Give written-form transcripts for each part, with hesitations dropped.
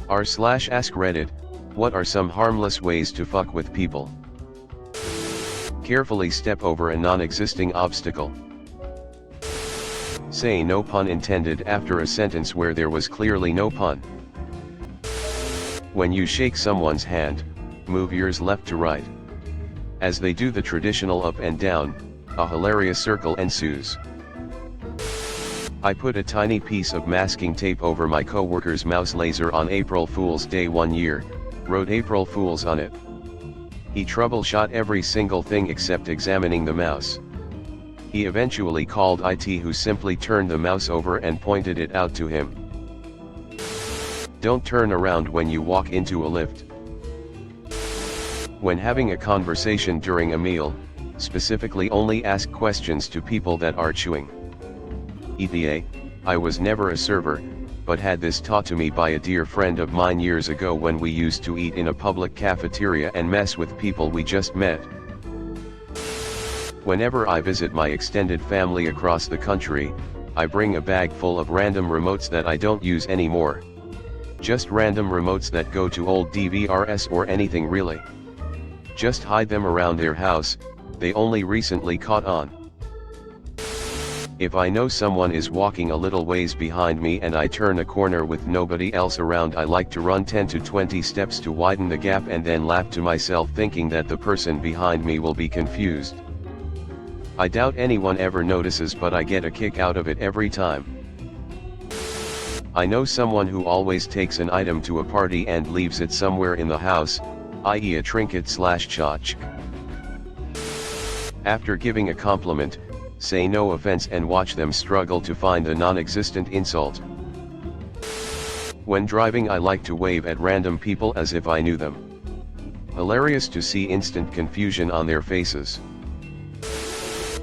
r/AskReddit, what are some harmless ways to fuck with people? Carefully step over a non-existing obstacle. Say no pun intended after a sentence where there was clearly no pun. When you shake someone's hand, move yours left to right. As they do the traditional up and down, a hilarious circle ensues. I put a tiny piece of masking tape over my coworker's mouse laser on April Fool's Day one year, wrote April Fools on it. He troubleshot every single thing except examining the mouse. He eventually called IT, who simply turned the mouse over and pointed it out to him. Don't turn around when you walk into a lift. When having a conversation during a meal, specifically only ask questions to people that are chewing. ETA, I was never a server, but had this taught to me by a dear friend of mine years ago when we used to eat in a public cafeteria and mess with people we just met. Whenever I visit my extended family across the country, I bring a bag full of random remotes that I don't use anymore. Just random remotes that go to old DVRs or anything really. Just hide them around their house, they only recently caught on. If I know someone is walking a little ways behind me and I turn a corner with nobody else around, I like to run 10 to 20 steps to widen the gap and then laugh to myself, thinking that the person behind me will be confused. I doubt anyone ever notices, but I get a kick out of it every time. I know someone who always takes an item to a party and leaves it somewhere in the house, i.e. a trinket/tchotchke. After giving a compliment, say no offense and watch them struggle to find a non-existent insult. When driving, I like to wave at random people as if I knew them. Hilarious to see instant confusion on their faces.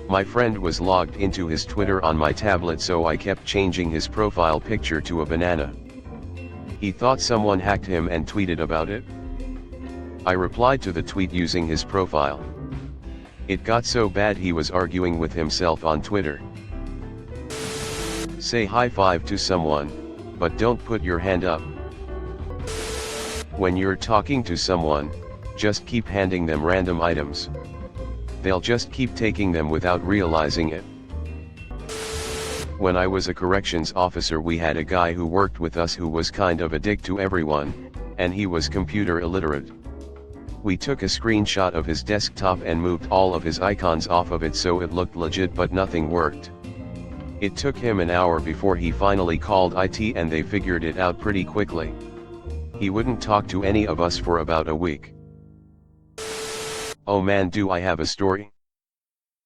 My friend was logged into his Twitter on my tablet, so I kept changing his profile picture to a banana. He thought someone hacked him and tweeted about it. I replied to the tweet using his profile. It got so bad he was arguing with himself on Twitter. Say high five to someone, but don't put your hand up. When you're talking to someone, just keep handing them random items. They'll just keep taking them without realizing it. When I was a corrections officer, we had a guy who worked with us who was kind of a dick to everyone, and he was computer illiterate. We took a screenshot of his desktop and moved all of his icons off of it so it looked legit, but nothing worked. It took him an hour before he finally called IT and they figured it out pretty quickly. He wouldn't talk to any of us for about a week. Oh man, do I have a story?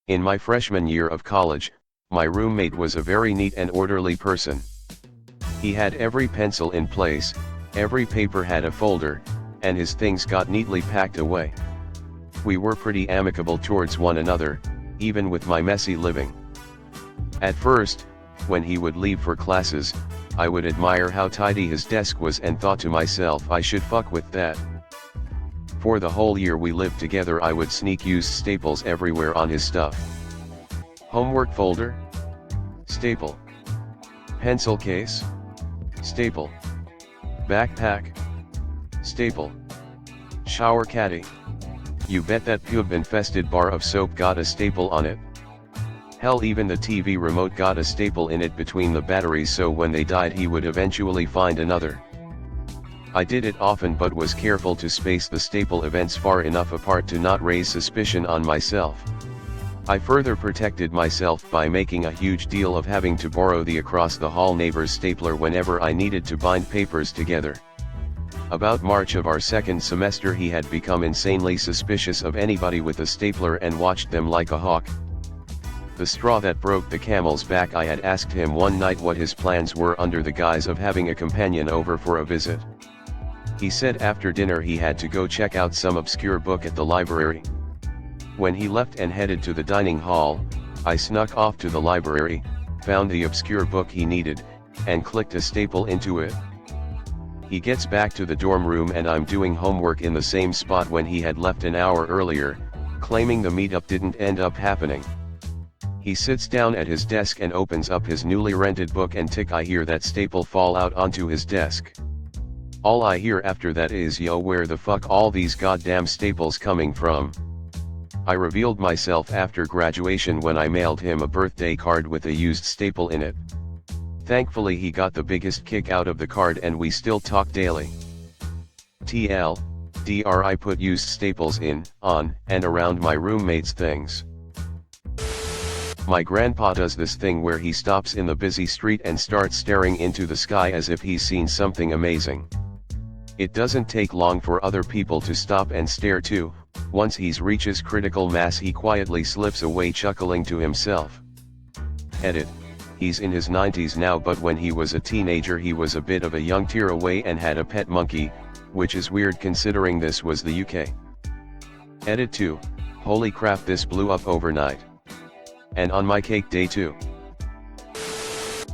In my freshman year of college, my roommate was a very neat and orderly person. He had every pencil in place, every paper had a folder, and his things got neatly packed away. We were pretty amicable towards one another, even with my messy living. At first, when he would leave for classes, I would admire how tidy his desk was and thought to myself, I should fuck with that. For the whole year we lived together, I would sneak use staples everywhere on his stuff. Homework folder? Staple. Pencil case? Staple. Backpack? Staple. Shower caddy? You bet that pube-infested bar of soap got a staple on it. Hell, even the TV remote got a staple in it between the batteries, so when they died he would eventually find another. I did it often but was careful to space the staple events far enough apart to not raise suspicion on myself. I further protected myself by making a huge deal of having to borrow the across-the-hall neighbor's stapler whenever I needed to bind papers together. About March of our second semester he had become insanely suspicious of anybody with a stapler and watched them like a hawk. The straw that broke the camel's back, I had asked him one night what his plans were under the guise of having a companion over for a visit. He said after dinner he had to go check out some obscure book at the library. When he left and headed to the dining hall, I snuck off to the library, found the obscure book he needed, and clicked a staple into it. He gets back to the dorm room and I'm doing homework in the same spot when he had left an hour earlier, claiming the meetup didn't end up happening. He sits down at his desk and opens up his newly rented book, and I hear that staple fall out onto his desk. All I hear after that is yo, where the fuck all these goddamn staples coming from? I revealed myself after graduation when I mailed him a birthday card with a used staple in it. Thankfully he got the biggest kick out of the card and we still talk daily. Dr. I put used staples in, on, and around my roommate's things. My grandpa does this thing where he stops in the busy street and starts staring into the sky as if he's seen something amazing. It doesn't take long for other people to stop and stare too. Once he reaches critical mass he quietly slips away chuckling to himself. Edit. He's in his 90s now, but when he was a teenager he was a bit of a young tearaway and had a pet monkey, which is weird considering this was the UK. Edit 2. Holy crap, this blew up overnight. And on my cake day too.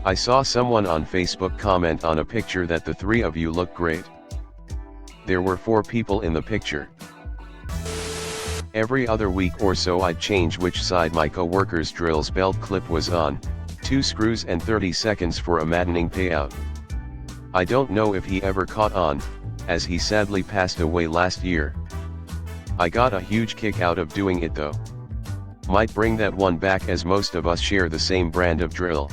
I saw someone on Facebook comment on a picture that the three of you look great. There were 4 people in the picture. Every other week or so I'd change which side my co-worker's drill's belt clip was on, 2 screws and 30 seconds for a maddening payout. I don't know if he ever caught on, as he sadly passed away last year. I got a huge kick out of doing it though. Might bring that one back as most of us share the same brand of drill.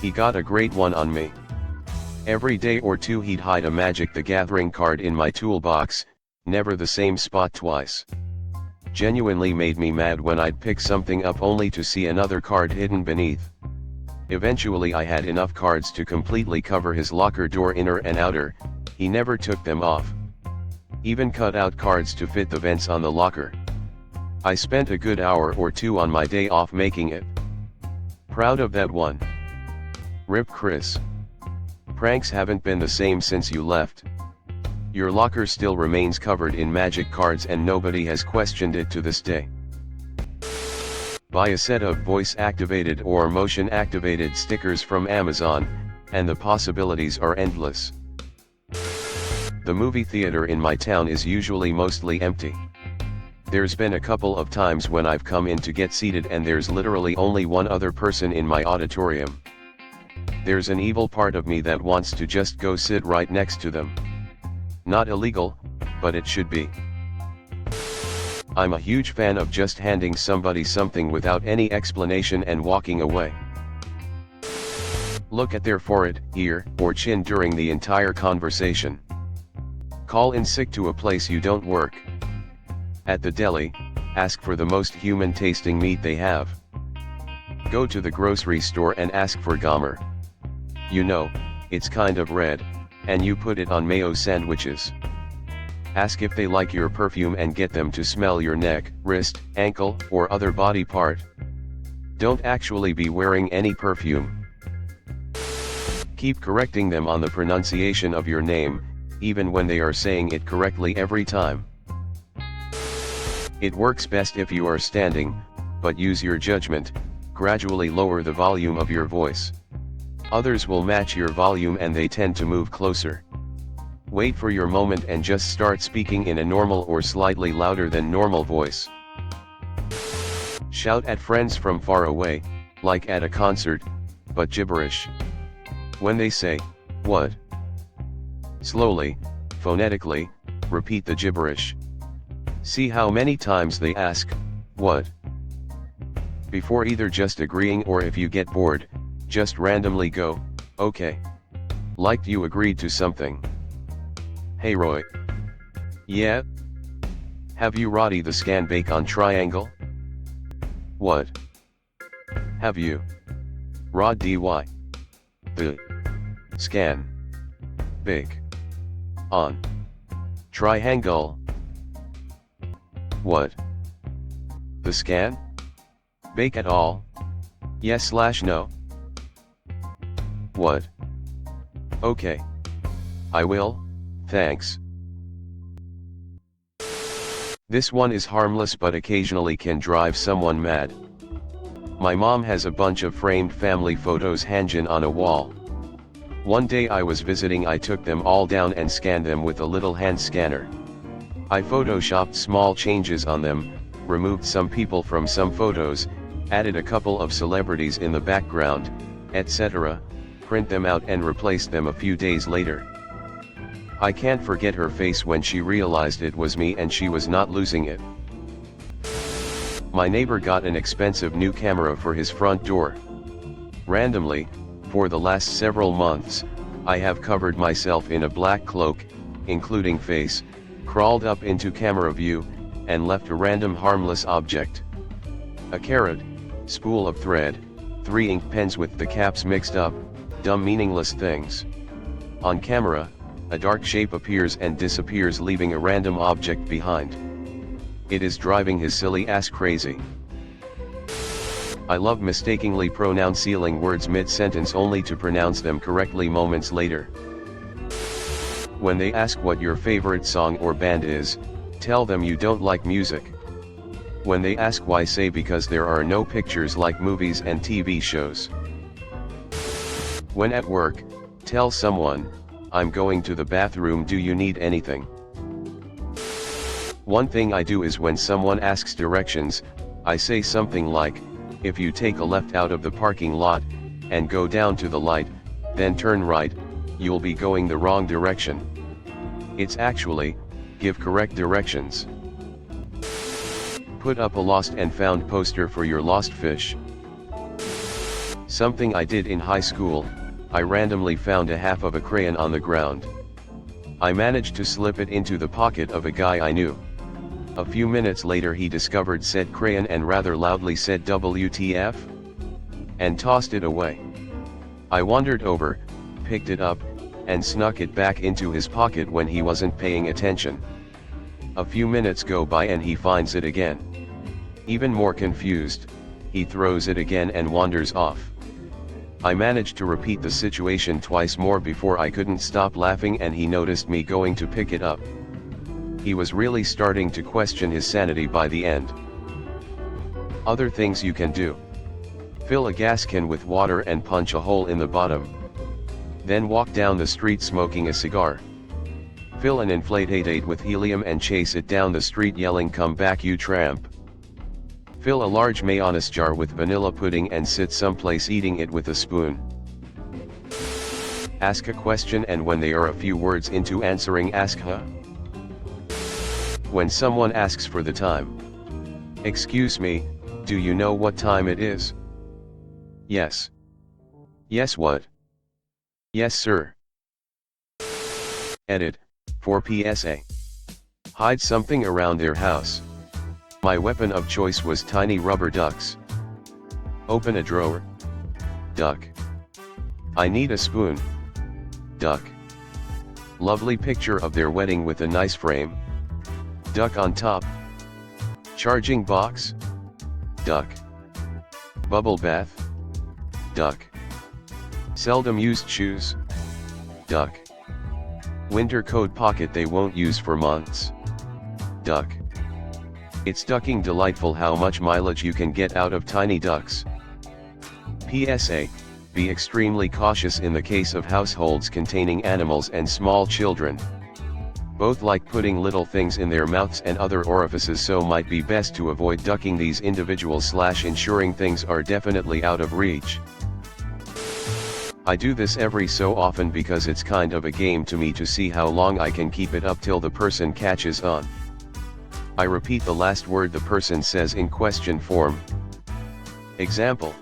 He got a great one on me. Every day or two he'd hide a Magic the Gathering card in my toolbox, never the same spot twice. Genuinely made me mad when I'd pick something up only to see another card hidden beneath. Eventually I had enough cards to completely cover his locker door inner and outer. He never took them off. Even cut out cards to fit the vents on the locker. I spent a good hour or 2 on my day off making it. Proud of that one. Rip Chris. Pranks haven't been the same since you left. Your locker still remains covered in Magic cards and nobody has questioned it to this day. Buy a set of voice-activated or motion-activated stickers from Amazon, and the possibilities are endless. The movie theater in my town is usually mostly empty. There's been a couple of times when I've come in to get seated and there's literally only one other person in my auditorium. There's an evil part of me that wants to just go sit right next to them. Not illegal, but it should be. I'm a huge fan of just handing somebody something without any explanation and walking away. Look at their forehead, ear, or chin during the entire conversation. Call in sick to a place you don't work. At the deli, ask for the most human tasting meat they have. Go to the grocery store and ask for Gomer. You know, it's kind of red, and you put it on mayo sandwiches. Ask if they like your perfume and get them to smell your neck, wrist, ankle, or other body part. Don't actually be wearing any perfume. Keep correcting them on the pronunciation of your name, even when they are saying it correctly every time. It works best if you are standing, but use your judgment, gradually lower the volume of your voice. Others will match your volume and they tend to move closer. Wait for your moment and just start speaking in a normal or slightly louder than normal voice. Shout at friends from far away, like at a concert, but gibberish. When they say, "What?" slowly, phonetically, repeat the gibberish. See how many times they ask, "What?" before either just agreeing or if you get bored, just randomly go, "Okay." Like you agreed to something. "Hey Roy." "Yeah?" "Have you Roddy the scan bake on triangle?" "What?" "Have you Rod dy the scan bake on triangle?" "What? The scan bake at all? Yes/no." "What? Okay. I will, thanks." This one is harmless but occasionally can drive someone mad. My mom has a bunch of framed family photos hanging on a wall. One day I was visiting, I took them all down and scanned them with a little hand scanner. I photoshopped small changes on them, removed some people from some photos, added a couple of celebrities in the background, etc., print them out and replaced them a few days later. I can't forget her face when she realized it was me and she was not losing it. My neighbor got an expensive new camera for his front door. Randomly, for the last several months, I have covered myself in a black cloak, including face, crawled up into camera view, and left a random harmless object. A carrot, spool of thread, 3 ink pens with the caps mixed up, dumb meaningless things. On camera, a dark shape appears and disappears, leaving a random object behind. It is driving his silly ass crazy. I love mistakenly pronouncing words mid-sentence only to pronounce them correctly moments later. When they ask what your favorite song or band is, tell them you don't like music. When they ask why, say because there are no pictures like movies and TV shows. When at work, tell someone, I'm going to the bathroom, do you need anything? One thing I do is when someone asks directions, I say something like, if you take a left out of the parking lot, and go down to the light, then turn right, you'll be going the wrong direction. It's actually, give correct directions. Put up a lost and found poster for your lost fish. Something I did in high school, I randomly found a half of a crayon on the ground. I managed to slip it into the pocket of a guy I knew. A few minutes later he discovered said crayon and rather loudly said WTF? And tossed it away. I wandered over, picked it up, and snuck it back into his pocket when he wasn't paying attention. A few minutes go by and he finds it again. Even more confused, he throws it again and wanders off. I managed to repeat the situation twice more before I couldn't stop laughing and he noticed me going to pick it up. He was really starting to question his sanity by the end. Other things you can do. Fill a gas can with water and punch a hole in the bottom. Then walk down the street smoking a cigar. Fill an inflatate with helium and chase it down the street yelling, "Come back, you tramp." Fill a large mayonnaise jar with vanilla pudding and sit someplace eating it with a spoon. Ask a question and when they are a few words into answering, ask huh? When someone asks for the time. Excuse me, do you know what time it is? Yes. Yes what? Yes sir. Edit, for PSA. Hide something around their house. My weapon of choice was tiny rubber ducks. Open a drawer. Duck. I need a spoon. Duck. Lovely picture of their wedding with a nice frame. Duck on top. Charging box. Duck. Bubble bath. Duck. Seldom used shoes. Duck. Winter coat pocket they won't use for months. Duck. It's ducking delightful how much mileage you can get out of tiny ducks. PSA, be extremely cautious in the case of households containing animals and small children. Both like putting little things in their mouths and other orifices, so might be best to avoid ducking these individuals / ensuring things are definitely out of reach. I do this every so often because it's kind of a game to me to see how long I can keep it up till the person catches on. I repeat the last word the person says in question form. Example.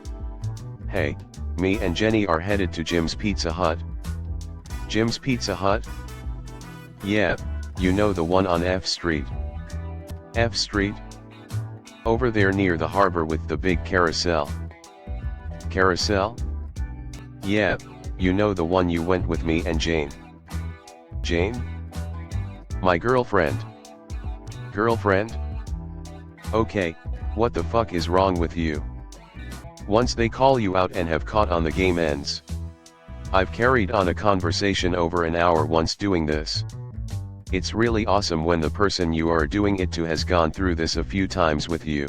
Hey, me and Jenny are headed to Jim's Pizza Hut. Jim's Pizza Hut? Yeah, you know the one on F Street. F Street? Over there near the harbor with the big carousel. Carousel? Yeah, you know the one you went with me and Jane. Jane? My girlfriend. Girlfriend? Okay, what the fuck is wrong with you? Once they call you out and have caught on, the game ends. I've carried on a conversation over an hour once doing this. It's really awesome when the person you are doing it to has gone through this a few times with you.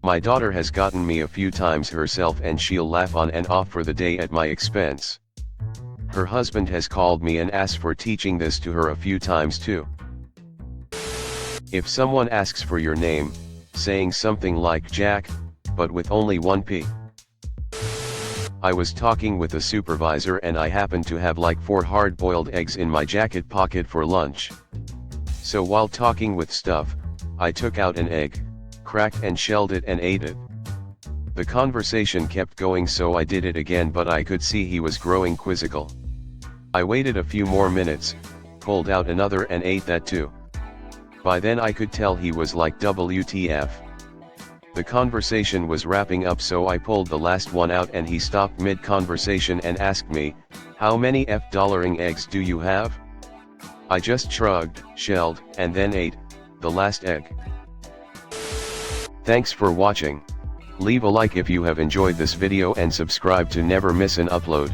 My daughter has gotten me a few times herself and she'll laugh on and off for the day at my expense. Her husband has called me and asked for teaching this to her a few times too. If someone asks for your name, saying something like Jack, but with only one P. I was talking with a supervisor and I happened to have like 4 hard-boiled eggs in my jacket pocket for lunch. So while talking with stuff, I took out an egg, cracked and shelled it and ate it. The conversation kept going, so I did it again, but I could see he was growing quizzical. I waited a few more minutes, pulled out another and ate that too. By then I could tell he was like WTF. The conversation was wrapping up, so I pulled the last one out and he stopped mid-conversation and asked me, "How many $$ eggs do you have?" I just shrugged, shelled, and then ate the last egg. Thanks for watching. Leave a like if you have enjoyed this video and subscribe to never miss an upload.